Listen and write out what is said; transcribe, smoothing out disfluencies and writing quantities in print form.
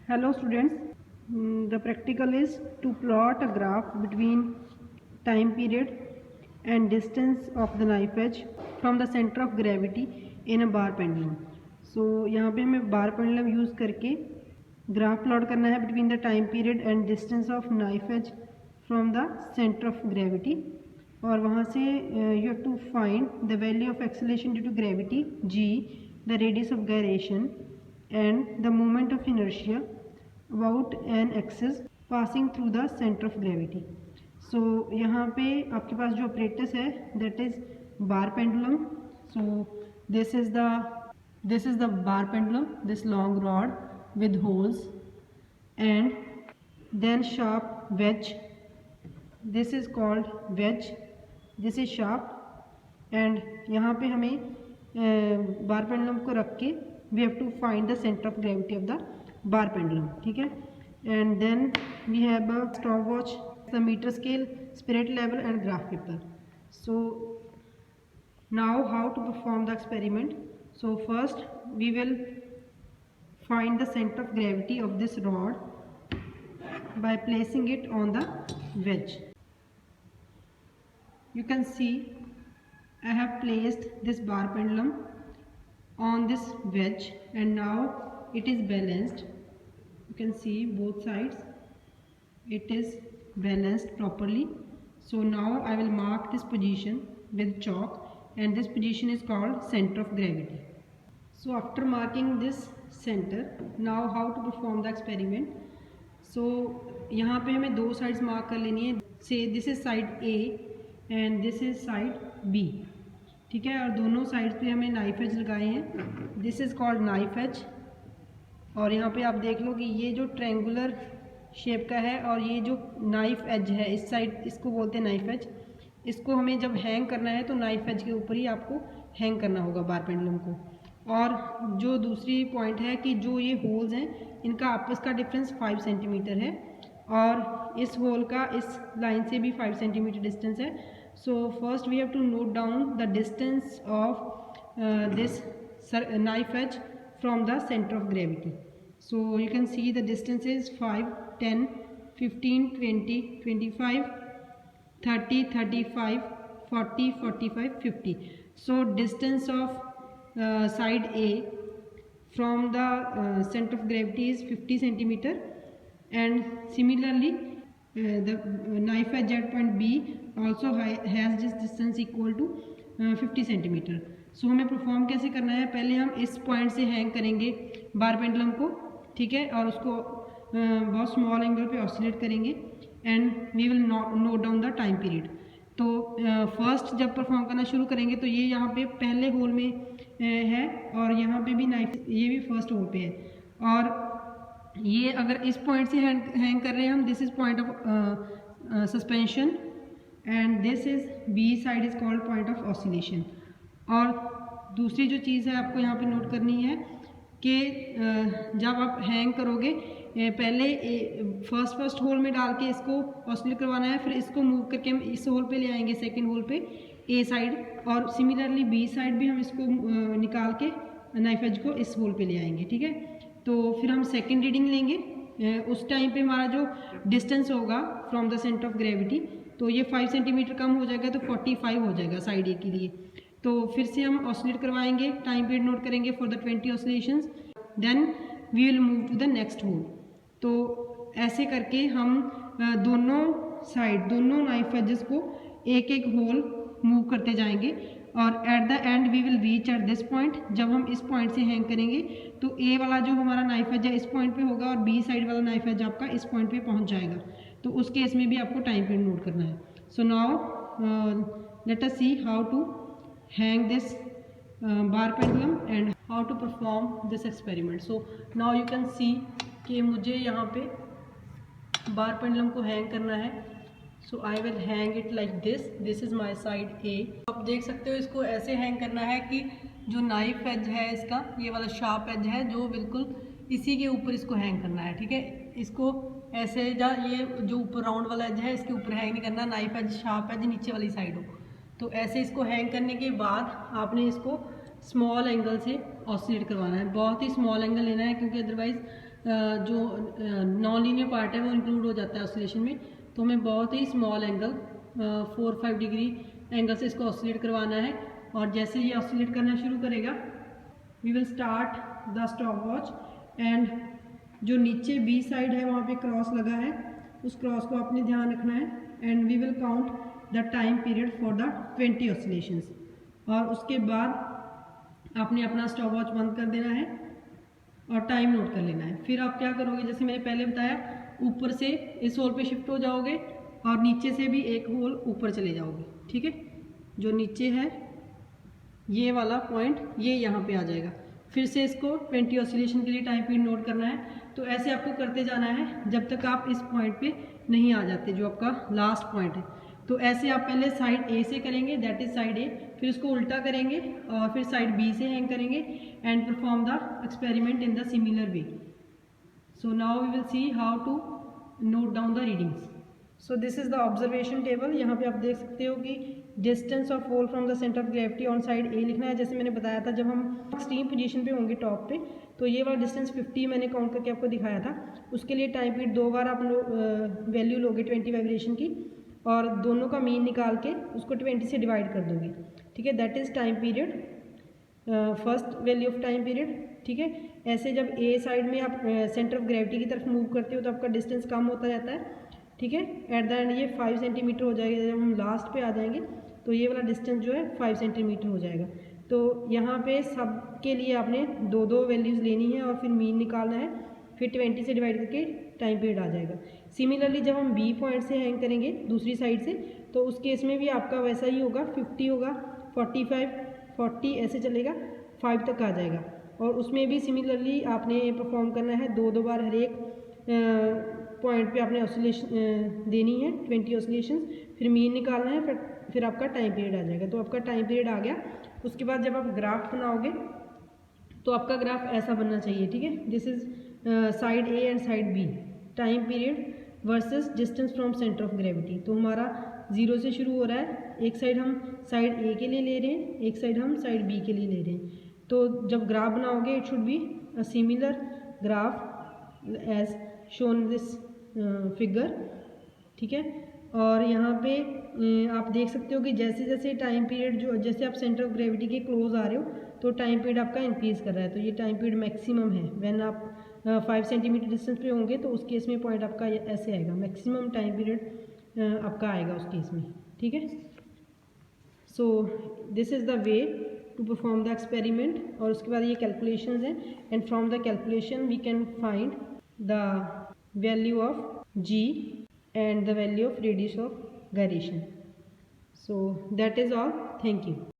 Hello students, the practical is to plot a graph between time period and distance of the knife edge from the center of gravity in a bar pendulum. So यहाँ पे हमें bar pendulum use करके graph plot करना है between the time period and distance of knife edge from the center of gravity और वहाँ से you have to find the value of acceleration due to gravity g, the radius of gyration and the moment of inertia about an axis passing through the center of gravity. So यहाँ पे आपके पास जो apparatus है that is bar pendulum. So this is the bar pendulum, this long rod with holes and then sharp wedge. This is called wedge, this is sharp and यहाँ पे हमें बार pendulum को रख के we have to find the center of gravity of the bar pendulum, ठीक है. And then we have a stopwatch, the meter scale, spirit level and graph paper. So now how to perform the experiment. So first we will find the center of gravity of this rod by placing it on the wedge. You can see I have placed this bar pendulum on this wedge and now it is balanced. You can see both sides, it is balanced properly. So now I will mark this position with chalk and this position is called center of gravity. So after marking this center, now how to perform the experiment. So यहाँ पे हमें दो sides mark कर लेनी है. Say this is side A and this is side B, ठीक है. और दोनों साइड्स पे हमने नाइफ एज लगाए हैं. This is called knife edge. और यहाँ पे आप देख लो कि ये जो ट्रायंगुलर शेप का है और ये जो नाइफ एज है इस साइड, इसको बोलते हैं नाइफ एज. इसको हमें जब हैंग करना है तो नाइफ एज के ऊपर ही आपको हैंग करना होगा बार पेंडुलम को. और जो दूसरी पॉइंट है कि जो ये होल्स हैं इनका आपस का डिफरेंस 5 सेंटीमीटर है और इस होल का इस लाइन से भी 5 सेंटीमीटर डिस्टेंस है. So first we have to note down the distance of this knife edge from the center of gravity. So you can see the distance is 5, 10, 15, 20, 25, 30, 35, 40, 45, 50. So distance of side A from the center of gravity is 50 centimeter and similarly the knife edge at point B also has this distance equal to 50 centimetre. So हमें perform कैसे करना है, पहले हम इस point से hang करेंगे बार pendulum को, ठीक है, और उसको बहुत स्मॉल एंगल पे ऑसिलेट करेंगे and we will note down the time period. तो फर्स्ट जब परफॉर्म करना शुरू करेंगे तो ये यहाँ पे पहले होल में है और यहाँ पे भी नाइफ, ये भी फर्स्ट होल पे है. और ये अगर इस पॉइंट से हैंग कर रहे हैं हम, this is point of suspension and this is B side is called point of oscillation. और दूसरी जो चीज़ है आपको यहाँ पे नोट करनी है कि जब आप हैंग करोगे पहले फर्स्ट होल में डाल के इसको ऑसिलेट करवाना है, फिर इसको मूव करके हम इस होल पे ले आएंगे, सेकंड होल पे ए साइड, और सिमिलरली बी साइड भी हम इसको निकाल के नाइफ एज को इस होल पे ले आएंगे, ठीक है. तो फिर हम सेकंड रीडिंग लेंगे. उस टाइम पे हमारा जो डिस्टेंस होगा from the centre of gravity, तो ये 5 सेंटीमीटर कम हो जाएगा तो 45 हो जाएगा साइड ए के लिए. तो फिर से हम ऑसिलेट करवाएंगे, टाइम पीरियड नोट करेंगे for the 20 oscillations, then we will move to the next hole. तो ऐसे करके हम दोनों साइड, दोनों नाइफ एजेस को एक एक होल मूव करते जाएंगे और at the end we will reach at this point. जब हम इस पॉइंट से हैंग करेंगे तो ए वाला जो हमारा नाइफ एज है इस पॉइंट पे होगा और बी साइड वाला नाइफ एज आपका इस पॉइंट पे पहुंच जाएगा. तो उस केस में भी आपको टाइम पीरियड नोट करना है. So now let us see how to hang this bar pendulum and how to perform this experiment. So now you can see कि मुझे यहाँ पे बार पेंडुलम को हैंग करना है. So I will hang it like this. This is my side A. आप देख सकते हो इसको ऐसे हैंग करना है कि जो नाइफ एज है इसका, ये वाला शार्प एज है जो बिल्कुल इसी के ऊपर इसको हैंग करना है, ठीक है. इसको ऐसे ये जो ऊपर राउंड वाला एज है इसके ऊपर हैंग नहीं करना, नाइफ एज शार्प एज नीचे वाली साइड हो. तो ऐसे इसको हैंग करने के बाद आपने इसको स्मॉल एंगल से ऑसिलेट करवाना है. बहुत ही स्मॉल एंगल लेना है क्योंकि अदरवाइज़ जो नॉन लीनियर पार्ट है वो इंक्लूड हो जाता है ऑसिलेशन में। तो हमें बहुत ही स्मॉल एंगल 4-5 डिग्री एंगल से इसको ऑसिलेट करवाना है। और जैसे ये ऑसिलेट करना शुरू करेगा, we will start the stop watch, and जो नीचे बी साइड है वहाँ पे क्रॉस लगा है, उस क्रॉस को आपने ध्यान रखना है। And we will count the time period for the 20 oscillations. और उसके बाद आपने अपना स्टॉप वॉच बंद कर देना है और टाइम नोट कर लेना है। फिर आप क्या करोगे, जैसे मैंने पहले बताया, ऊपर से इस होल पे शिफ्ट हो जाओगे और नीचे से भी एक होल ऊपर चले जाओगे। ठीक है, जो नीचे है ये वाला पॉइंट ये यहाँ पे आ जाएगा। फिर से इसको 20 ऑसिलेशन के लिए टाइम पीरियड नोट करना है। तो ऐसे आपको करते जाना है जब तक आप इस पॉइंट पे नहीं आ जाते, जो आपका लास्ट पॉइंट है। तो ऐसे आप पहले साइड ए से करेंगे, दैट इज साइड ए, फिर उसको उल्टा करेंगे और फिर साइड बी से हैंग करेंगे and perform the experiment in the similar way. So now we will see how to note down the readings. So this is the observation table. यहाँ पे आप देख सकते हो कि distance of hole from the center of gravity on side A लिखना है। जैसे मैंने बताया था, जब हम एक्सट्रीम पोजीशन पे होंगे टॉप पे, तो ये वाला डिस्टेंस 50 मैंने काउंट करके आपको दिखाया था। उसके लिए टाइम पीरियड 2 बार आप वैल्यू लोगे 20 वाइब्रेशन की और दोनों का मीन निकाल के उसको 20 से डिवाइड कर दोगे। ठीक है, that is time period, first value of time period. ठीक है, ऐसे जब ए साइड में आप सेंटर ऑफ ग्रेविटी की तरफ मूव करते हो तो आपका डिस्टेंस कम होता जाता है। ठीक है, एट द एंड ये 5 सेंटीमीटर हो जाएगा। जब हम लास्ट पे आ जाएंगे तो ये वाला डिस्टेंस जो है 5 सेंटीमीटर हो जाएगा। तो यहाँ पे सब के लिए आपने 2-2 वैल्यूज़ लेनी है और फिर मीन निकालना है, फिर 20 से डिवाइड करके टाइम पीरियड आ जाएगा। सिमिलरली जब हम बी पॉइंट से हैंग करेंगे दूसरी साइड से, तो उस केस में भी आपका वैसा ही होगा, 50 होगा, 45, 40 ऐसे चलेगा, 5 तक आ जाएगा। और उसमें भी सिमिलरली आपने परफॉर्म करना है, 2-2 बार हर एक पॉइंट पे आपने ऑसिलेशन देनी है, 20 ऑसिलेशन, फिर मीन निकालना है, फिर आपका टाइम पीरियड आ जाएगा। तो आपका टाइम पीरियड आ गया। उसके बाद जब आप ग्राफ बनाओगे तो आपका ग्राफ ऐसा बनना चाहिए। ठीक है, this is side A and side B, time period versus distance from centre of gravity. तो हमारा 0 से शुरू हो रहा है, एक साइड हम साइड ए के लिए ले रहे हैं, एक साइड हम साइड बी के लिए ले रहे हैं। तो जब ग्राफ बनाओगे it should be a similar graph as shown this figure. ठीक है, और यहाँ पे आप देख सकते हो कि जैसे जैसे टाइम पीरियड जो जैसे आप सेंटर ऑफ ग्रेविटी के क्लोज आ रहे हो तो टाइम पीरियड आपका इंक्रीज कर रहा है। तो ये टाइम पीरियड मैक्सिमम है। व्हेन आप 5 सेंटीमीटर डिस्टेंस पे होंगे तो उस केस में पॉइंट आपका ऐसे आएगा, मैक्सिमम टाइम पीरियड आपका आएगा उस केस में। ठीक है, so this is the way to perform the experiment. और उसके बाद ये कैलकुलेशंस हैं, and from the calculation we can find the value of G and the value of radius of gyration. So that is all. Thank you.